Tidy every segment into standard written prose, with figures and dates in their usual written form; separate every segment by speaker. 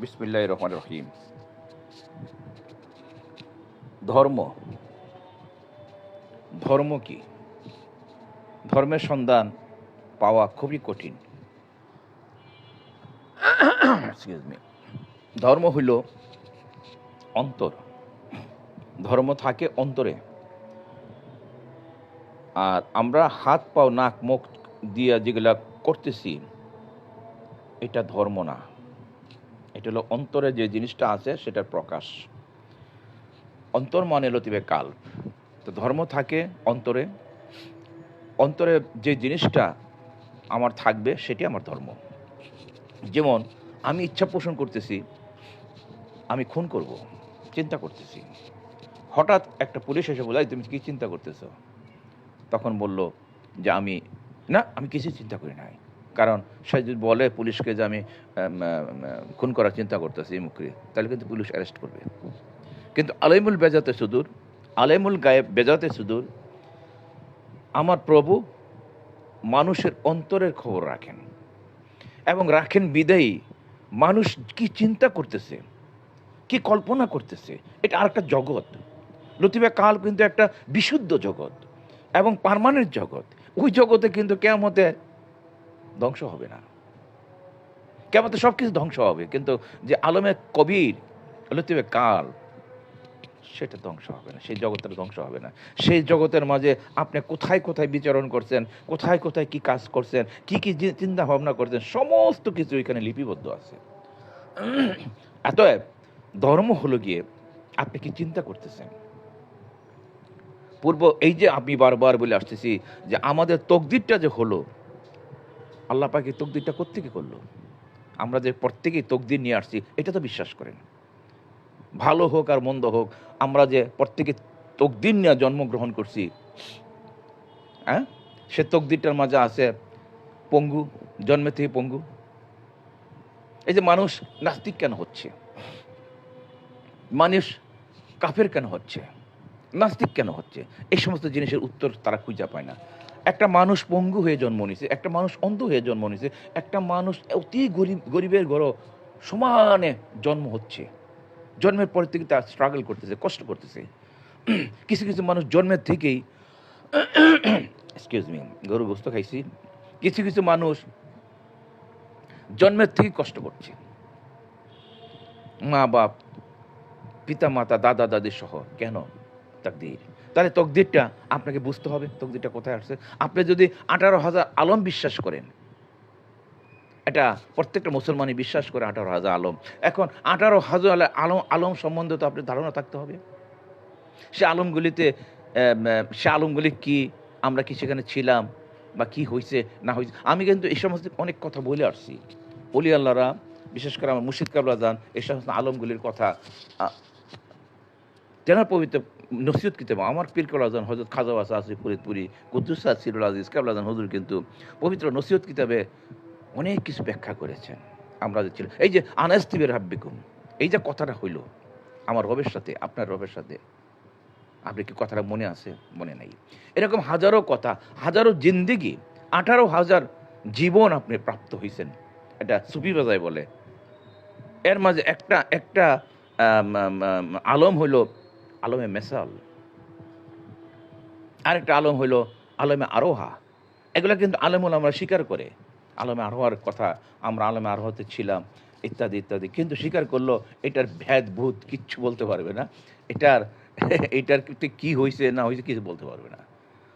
Speaker 1: বিসমিল্লাহির রহমানির রহিম। ধর্ম ধর্ম কি? ধর্মের সন্ধান পাওয়া খুবই কঠিন। Excuse me. ধর্ম হইল অন্তর। ধর্ম থাকে অন্তরে। আর আমরা হাত পাও নাক মুখ দিয়া যেগুলা করতেছি, এটা ধর্ম না। এটা হলো অন্তরে যে জিনিসটা আছে সেটার প্রকাশ। অন্তর মানে লতিবে কাল। তো ধর্ম থাকে অন্তরে। অন্তরে যে জিনিসটা আমার থাকবে সেটি আমার ধর্ম। যেমন আমি ইচ্ছা পোষণ করতেছি, আমি খুন করব, চিন্তা করতেছি। হঠাৎ একটা পুলিশ এসে বলে, তুমি কি চিন্তা করতেছো? তখন বলল যে আমি কিছু চিন্তা করি নাই। কারণ সে যদি বলে পুলিশকে যে আমি খুন করার চিন্তা করতেছি মুখে, তাহলে কিন্তু পুলিশ অ্যারেস্ট করবে। কিন্তু আলেমুল বেজাতে সুদূর, আলেমুল গায়েব বেজাতে সুদূর, আমার প্রভু মানুষের অন্তরের খবর রাখেন এবং রাখেন বিদায়ী মানুষ কি চিন্তা করতেছে, কি কল্পনা করতেছে, এটা আর একটা জগৎ। লতিফে কাল কিন্তু একটা বিশুদ্ধ জগৎ এবং পার্মানেন্ট জগৎ। ওই জগতে কিন্তু কেয়ামতে ধ্বংস হবে না। কেয়ামতে সব কিছু ধ্বংস হবে, কিন্তু যে আলমে কবির লতিফে কাল, সেটা ধ্বংস হবে না। সেই জগতের ধ্বংস হবে না। সেই জগতের মাঝে আপনি কোথায় কোথায় বিচরণ করছেন, কোথায় কোথায় কি কাজ করছেন, কি কি চিন্তা ভাবনা করছেন, সমস্ত কিছু এখানে লিপিবদ্ধ আছে। অতএব ধর্ম হলো গিয়ে আপনি কি চিন্তা করতেছেন। পূর্ব এই যে আমি বারবার বলে আসতেছি যে আমাদের তকদিরটা যে হলো, আল্লাহ পাক এই তকদিরটা কোত্থেকে করলো? আমরা যে প্রত্যেকেই তকদির নিয়ে আসছি, এটা তো বিশ্বাস করেন। ভালো হোক আর মন্দ হোক, আমরা যে প্রত্যেকে তকদির নিয়ে জন্মগ্রহণ করছি, হ্যাঁ, সে তকদিরটার মাঝে আছে পঙ্গু, জন্মে থেকে পঙ্গু। এই যে মানুষ নাস্তিক কেন হচ্ছে, মানুষ কাফের কেন হচ্ছে, নাস্তিক কেন হচ্ছে, এই সমস্ত জিনিসের উত্তর তারা খুঁজে পায় না। একটা মানুষ পঙ্গু হয়ে জন্ম নিছে, একটা মানুষ অন্ধ হয়ে জন্ম নিছে, একটা মানুষ অতি গরিবের ঘরও সমানে জন্ম হচ্ছে। জন্মের পর থেকে তার স্ট্রাগল করতেছে, কষ্ট করতেছে। কিছু কিছু মানুষ জন্মের থেকেই এক্সকিউজ মি, গরু গোস্ত খাইছি। কিছু কিছু মানুষ জন্মের থেকেই কষ্ট করছে, মা বাপ, পিতা মাতা, দাদা দাদি সহ। কেন? তাকদীর। তাহলে তকদিরটা আপনাকে বুঝতে হবে, তকদিরটা কোথায় আসছে। আপনি যদি 18,000 আলম বিশ্বাস করেন, এটা প্রত্যেকটা মুসলমানই বিশ্বাস করে 18,000 আলম। এখন 18,000 আলম সম্বন্ধে তো আপনার ধারণা থাকতে হবে। সে আলমগুলি কি, আমরা কি সেখানে ছিলাম, বা কি হয়েছে না হয়েছে। আমি কিন্তু এই সমস্ত অনেক কথা বলে আসছি। অলি আল্লাহরা, বিশেষ করে আমার মুর্শিদ কাবলা যান, এই সমস্ত আলমগুলির কথা তেনার পবিত্র নসিহত কিতাব, আমার পীর কাবলা যান হযরত খাজা ওয়াসা আসিফ ফরিদপুরি কুদ্দুস সিরুল আজিজ কাবলা যান হুজুর কিন্তু পবিত্র নসিহত কিতাবে অনেক কিছু ব্যাখ্যা করেছেন। আমরা যে ছিল এই যে আনাস্তিবের হাব্বিকুম, এই যে কথাটা হইল আমার রবের সাথে, আপনার রবের সাথে, আপনি কি কথাটা মনে আছে? মনে নাই। এরকম হাজারো কথা, হাজারো জিন্দিগি, 18,000 জীবন আপনি প্রাপ্ত হয়েছেন, এটা সুফি বাজায় বলে। এর মাঝে একটা একটা আলম হইল আলমে মেসাল, আরেকটা আলম হইল আলমে আরোহা। এগুলো কিন্তু আলমুল আমরা স্বীকার করে, আলমে আরোহার কথা, আমরা আলমে আরোহাতে ছিলাম, ইত্যাদি ইত্যাদি। কিন্তু স্বীকার করলো এটার ভেদ ভূত কিচ্ছু বলতে পারবে না, এটার এটার কি হয়েছে না হয়েছে কিছু বলতে পারবে না।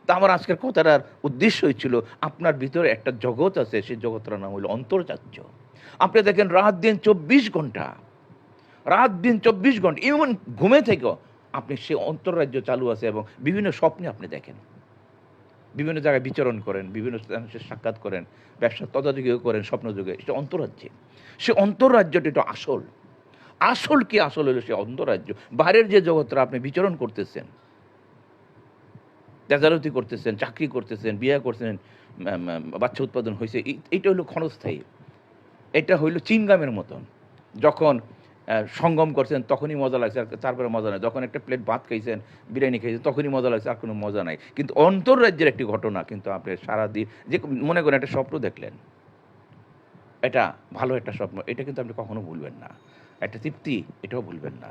Speaker 1: তা আমার আজকের কথাটার উদ্দেশ্যই ছিল, আপনার ভিতরে একটা জগৎ আছে, সেই জগৎটার নাম হলো অন্তর্যাজ্য। আপনি দেখেন রাত দিন 24 ঘন্টা, রাত দিন 24 ঘন্টা, ইভেন ঘুমে থেকেও আপনি সে অন্তর্রাজ্য চালু আছে এবং বিভিন্ন স্বপ্নে আপনি দেখেন, বিভিন্ন জায়গায় বিচরণ করেন, বিভিন্ন মানুষের সাক্ষাৎ করেন, ব্যবসা তদারকিও করেন স্বপ্নযুগে। এটা অন্তরাজ্যে, সে অন্তর্রাজ্যটা এটা আসল। আসল কি? আসল হলো সে অন্তরাজ্য। বাইরের যে জগৎটা আপনি বিচরণ করতেছেন, তেজারতি করতেছেন, চাকরি করতেছেন, বিয়ে করতেছেন, বাচ্চা উৎপাদন হয়েছে, এইটা হলো ক্ষণস্থায়ী। এটা হইল চিনগামের মতন। যখন সঙ্গম করছেন তখনই মজা লাগছে, আর তারপরে মজা নাই। যখন একটা প্লেট ভাত খাইছেন, বিরিয়ানি খাইছেন, তখনই মজা লাগছে, আর কোনো মজা নাই। কিন্তু অন্তর্রাজ্যের একটি ঘটনা কিন্তু আপনি সারাদিন, যে মনে করেন একটা স্বপ্ন দেখলেন, এটা ভালো একটা স্বপ্ন, এটা কিন্তু আপনি কখনো ভুলবেন না। একটা তৃপ্তি, এটাও ভুলবেন না।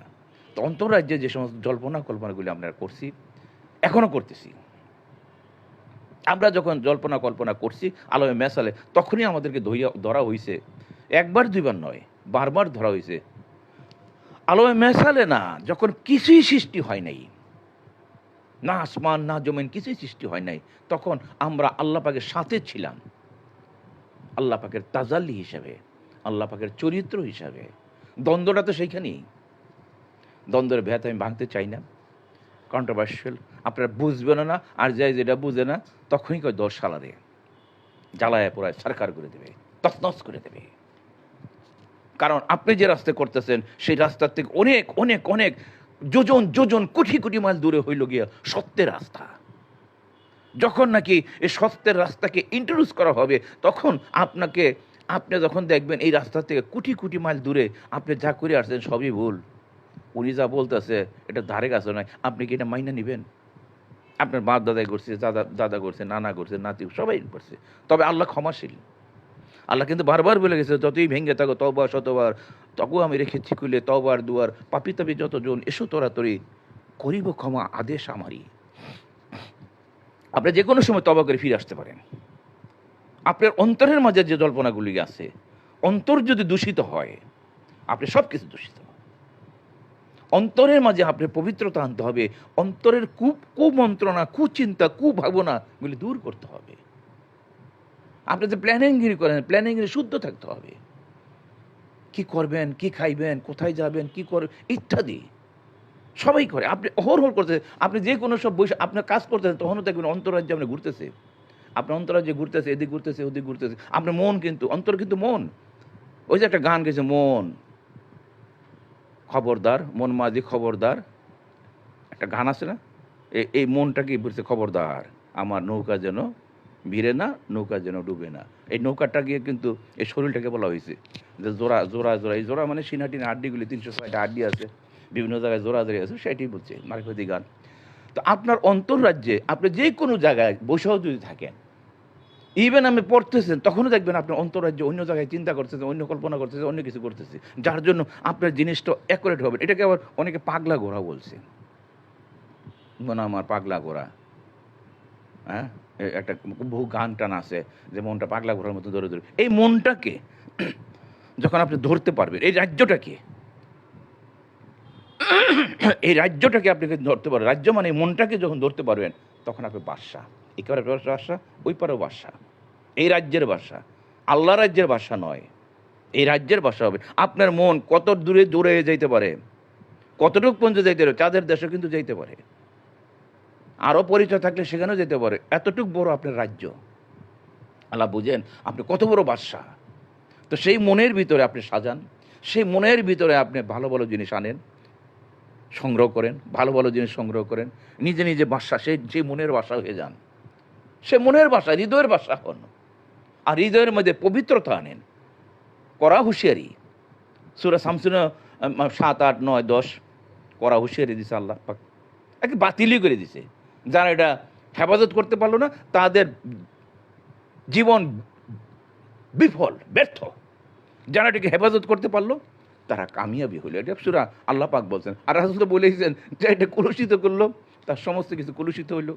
Speaker 1: তো অন্তরাজ্যে যে সমস্ত জল্পনা কল্পনাগুলি আমরা করছি, এখনও করতেছি, আমরা যখন জল্পনা কল্পনা করছি আলমে মেসালে, তখনই আমাদেরকে ধরা হয়েছে, একবার দুইবার নয়, বারবার ধরা হয়েছে। আলমে মেসালে না, যখন কিছুই সৃষ্টি হয় নাই, না আসমান না জমিন কিছুই সৃষ্টি হয় নাই, তখন আমরা আল্লাহ পাকের সাথে ছিলাম, আল্লাহ পাকের তাজাল্লি হিসাবে, আল্লাহ পাকের চরিত্র হিসাবে। দ্বন্দ্বটা তো সেইখানেই। দ্বন্দ্বের ভেদ আমি ভাঙতে চাই না, কন্ট্রোভার্সিয়াল, আপনারা বুঝবেন না, আর যাই যেটা বুঝে না তখনই কয় 10 সালারে জ্বালায় পোড়ায় সরকার করে দেবে, তছনছ করে দেবে। কারণ আপনি যে রাস্তায় করতেছেন সেই রাস্তার থেকে অনেক অনেক অনেক যোজন যোজন কোটি কোটি মাইল দূরে হইল গিয়া সত্যের রাস্তা। যখন নাকি এই সত্যের রাস্তাকে ইন্ট্রোডিউস করা হবে, তখন আপনি যখন দেখবেন এই রাস্তা থেকে কোটি কোটি মাইল দূরে আপনি যা করে আসছেন সবই ভুল, উনি যা বলতেছে এটা ধারে কাছে নয়, আপনি কি এটা মাইনা নেবেন? আপনার বাপ দাদাই করছে, দাদা করছে, নানা করছে, নাতি সবাই করছে। তবে আল্লাহ ক্ষমাশীল। আল্লাহ কিন্তু বারবার বলে গেছে, যতই ভেঙে থাকো তবা শতবার, তবু আমি রেখেছি খুলে তবার দুয়ার, পাপি তাপি যতজন এসো তোরাতরি, করিব ক্ষমা আদেশ আমারই। আপনি যে কোনো সময় তবা করে ফিরে আসতে পারেন। আপনার অন্তরের মাঝে যে জল্পনাগুলি আছে, অন্তর যদি দূষিত হয়, আপনি সব কিছু দূষিত। অন্তরের মাঝে আপনি পবিত্রতা আনতে হবে, অন্তরের কুমন্ত্রণা, কুচিন্তা, কুভাবনাগুলি দূর করতে হবে। আপনি যে প্ল্যানিংগিরি করেন, প্ল্যানিংগিরি শুদ্ধ থাকতে হবে। কি করবেন, কি খাইবেন, কোথায় যাবেন, কি করবেন ইত্যাদি সবাই করে। আপনি অহরহ করতেছে, আপনি যে কোনো সব বসে আপনার কাজ করতেছেন, তখনও দেখবেন অন্তরাজ্যে আপনি ঘুরতেছে, আপনার অন্তরাজ্যে ঘুরতেছে, এদিক ঘুরতেছে, ওদিক ঘুরতেছে। আপনার মন কিন্তু, অন্তর কিন্তু মন। ওই যে একটা গান গেছে, মন খবরদার, মন মাঝি খবরদার, একটা গান আছে না, এই মনটাকে বলছে খবরদার, আমার নৌকা যেন ভিড়ে না, নৌকা যেন ডুবে না। এই নৌকাটা গিয়ে কিন্তু এই শরীরটাকে বলা হয়েছে যে জোড়া জোড়া জোড়া। এই জোড়া মানে সিনাটিনা হাড্ডিগুলি, 306টা হাড্ডি আছে, বিভিন্ন জায়গায় জোড়া জোড়ি আছে, সেটাই বলছে মার্কেটি গান। তো আপনার অন্তর্রাজ্যে আপনি যে কোনো জায়গায় বসেও যদি থাকেন, ইভেন আমি পড়তেছেন, তখনও দেখবেন আপনার অন্তরাজ্যে অন্য জায়গায় চিন্তা করতেছে, অন্য কল্পনা করতেছে, অন্য কিছু করতেছে, যার জন্য আপনার জিনিসটা অ্যাকুরেট হবে। এটাকে আবার অনেকে পাগলা ঘোড়া বলছে, মনে আমার পাগলা ঘোড়া। হ্যাঁ, একটা বহু গান টান আছে যে মনটা পাগলা ঘোড়ার মতো ধরে ধরে। এই মনটাকে যখন আপনি ধরতে পারবেন, এই রাজ্যটাকে আপনি ধরতে পারবেন, রাজ্য মানে মনটাকে যখন ধরতে পারবেন, তখন আপনি বাদশা। একেবারে বাদশা, ওই পারেও বাদশা। এই রাজ্যের বাদশা, আল্লাহ রাজ্যের বাদশা নয়, এই রাজ্যের বাদশা হবে। আপনার মন কত দূরে দূরে যেতে পারে, কতটুকু পর্যন্ত যেতে পারে, চাঁদের দেশে কিন্তু যেতে পারে, আরও পরিচয় থাকলে সেখানেও যেতে পারে। এতটুকু বড় আপনার রাজ্য। আল্লাহ বুঝেন আপনি কত বড় বাদশাহ। তো সেই মনের ভিতরে আপনি সাজান, সেই মনের ভিতরে আপনি ভালো ভালো জিনিস আনেন, সংগ্রহ করেন, ভালো ভালো জিনিস সংগ্রহ করেন, নিজে নিজে বাসা, সেই মনের বাসা হয়ে যান। সে মনের বাসা, হৃদয়ের বাসা হন, আর হৃদয়ের মধ্যে পবিত্রতা আনেন। করা হুঁশিয়ারি, সূরা শামসুন 7, 8, 9, 10 করা হুঁশিয়ারি দিছে আল্লাহ পাক, একে বাতিলই করে দিছে। যারা এটা হেফাজত করতে পারলো না, তাদের জীবন বিফল, ব্যর্থ। যারা এটাকে হেফাজত করতে পারলো, তারা কামিয়াবি হলো। এটা সূরা আল্লাহ পাক বলছেন। আর রাসূল তো বলেছেন, যে এটা কলুষিত করলো তার সমস্ত কিছু কলুষিত হইল,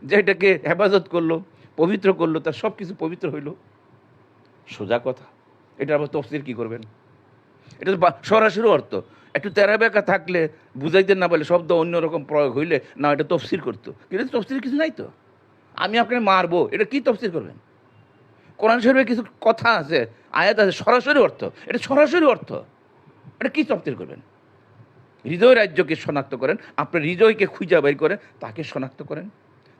Speaker 1: যে এটাকে হেফাজত করলো, পবিত্র করলো, তার সব কিছু পবিত্র হইল। সোজা কথা। এটা আবার তফসির কী করবেন? এটা তো সরাসরি অর্থ। একটু তেরা বেঁকা থাকলে, বুঝাইতে না বলে শব্দ অন্যরকম প্রয়োগ হইলে না, এটা তফসির করতো। কিন্তু তফসির কিছু নাই তো। আমি আপনাকে মারবো, এটা কি তফসির করবেন? কোরআন শরীফে কিছু কথা আছে, আয়াত আছে, সরাসরি অর্থ। এটা সরাসরি অর্থ, এটা কি তফসির করবেন? হৃদয় রাজ্যকে শনাক্ত করেন, আপনার হৃদয়কে খুঁজে বের করেন, তাকে শনাক্ত করেন,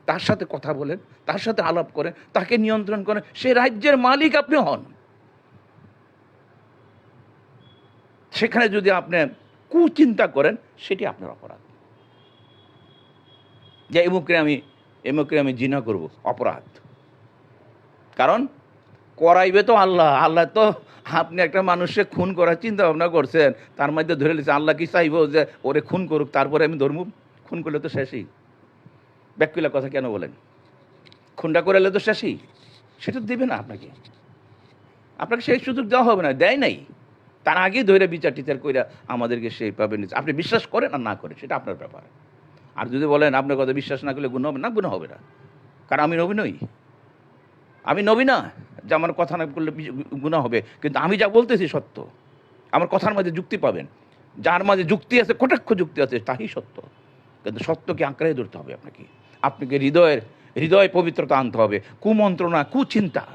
Speaker 1: তার সাথে কথা বলেন, তার সাথে আলাপ করেন, তাকে নিয়ন্ত্রণ করেন, সে রাজ্যের মালিক আপনি হন। সেখানে যদি আপনি কুচিন্তা করেন, সেটি আপনার অপরাধ। যে এমুকরে আমি জিনা করব, অপরাধ। কারণ করাইবে তো আল্লাহ। আল্লাহ তো, আপনি একটা মানুষকে খুন করার চিন্তা ভাবনা করছেন, তার মধ্যে ধরে নিয়েছে, আল্লাহ কি চাইব যে ওরে খুন করুক, তারপরে আমি ধর্ম? খুন করলে তো শেষই। ব্যাকুলা কথা কেন বলেন? খুনটা করলে তো শেষই, সেটা দেবে না আপনাকে। আপনাকে সেই সুযোগ দেওয়া হবে না, দেয় নাই। তার আগেই ধরে বিচার টিচার কইরা আমাদেরকে সেইভাবে নিচ্ছে। আপনি বিশ্বাস করেন আর না করেন সেটা আপনার ব্যাপার। আর যদি বলেন আপনার কথা বিশ্বাস না করলে গুণ হবে না, গুণ হবে না, কারণ আমি নবী নই। আমি নবী না যে আমার কথা না করলে গুণা হবে, কিন্তু আমি যা বলতেছি সত্য। আমার কথার মাঝে যুক্তি পাবেন, যার মাঝে যুক্তি আছে, কটাক্ষ যুক্তি আছে, তাই সত্য। কিন্তু সত্যকে আঁকড়ে ধরতে হবে আপনাকে। আপনাকে হৃদয় পবিত্রতা আনতে হবে। কুমন্ত্রণা, কুচিন্তা,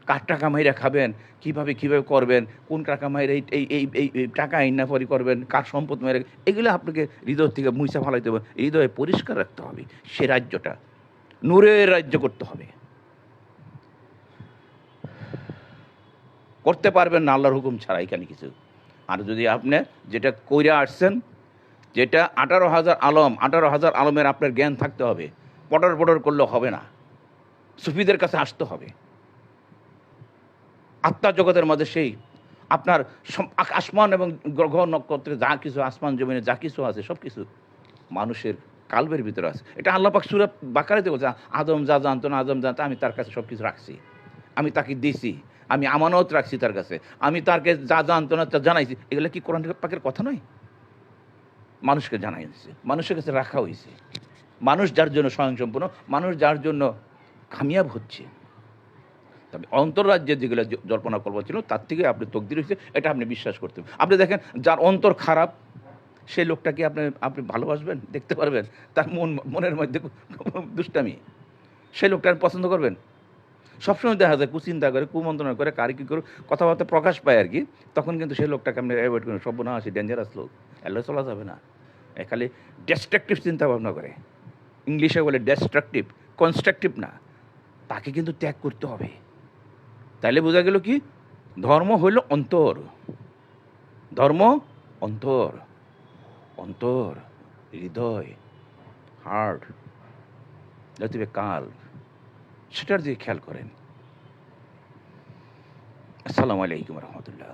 Speaker 1: কার টাকা মাইরা খাবেন, কীভাবে করবেন, কোন টাকা মাইরা এই টাকা আইনাফারি করবেন, কার সম্পদ মেরে, এগুলো আপনাকে হৃদয় থেকে মুইসা ফালাইতে হবে। হৃদয়ে পরিষ্কার রাখতে হবে। সে রাজ্যটা নূরের রাজ্য করতে হবে। করতে পারবেন না আল্লাহর হুকুম ছাড়া এখানে কিছু। আর যদি আপনি যেটা কইরা আসছেন, যেটা 18,000 আলমের আপনার জ্ঞান থাকতে হবে। পটর করলে হবে না, সুফিদের কাছে আসতে হবে। আত্মা জগতের মাঝে সেই আপনার আসমান এবং গ্রহ নক্ষত্রে যা কিছু, আসমান জমিনে যা কিছু আছে, সব কিছু মানুষের কালবের ভিতরে আছে। এটা আল্লাহ পাক সূরা বাকারাতে বলছে, আদম যা জানতো না, আদম জানতো, আমি তার কাছে সব কিছু রাখছি, আমি তাকে দিছি, আমি আমানত রাখছি তার কাছে, আমি তারকে যা জানতো না তা জানাইছি। এগুলো কি কোরআন পাকের কথা নয়? মানুষকে জানাই দিচ্ছে, মানুষের কাছে রাখা হয়েছে। মানুষ যার জন্য স্বয়ংসম্পূর্ণ, মানুষ যার জন্য কামিয়াব হচ্ছে। তবে অন্তর্রাজ্যের যেগুলো জল্পনা কল্পনা ছিল, তার থেকে আপনি তকদির হয়েছে, এটা আপনি বিশ্বাস করতে হবে। আপনি দেখেন, যার অন্তর খারাপ, সেই লোকটাকে আপনি ভালোবাসবেন, দেখতে পারবেন তার মনের মধ্যে দুষ্টামি, সেই লোকটা পছন্দ করবেন। সবসময় দেখা যায় কুচিন্তা করে, কুমন্ত্রণা করে, কারি কী করে কথাবার্তা প্রকাশ পায় আর কি, তখন কিন্তু সেই লোকটাকে আপনি অ্যাভয়েড করেন। সর্বনাশ, ডেঞ্জারাস লোক, এলে চলা যাবে না। খালি ডেস্ট্রাকটিভ চিন্তা ভাবনা করে, ইংলিশে বলে ডেস্ট্রাকটিভ, কনস্ট্রাকটিভ না। তাকে কিন্তু ত্যাগ করতে হবে। তাইলে বোঝা গেল কি, ধর্ম হইল অন্তর, ধর্ম অন্তর, অন্তর, হৃদয়, হার্ট, যাতে কাল, সেটার দিকে খেয়াল করেন। আসসালামু আলাইকুম রহমতুল্লাহ।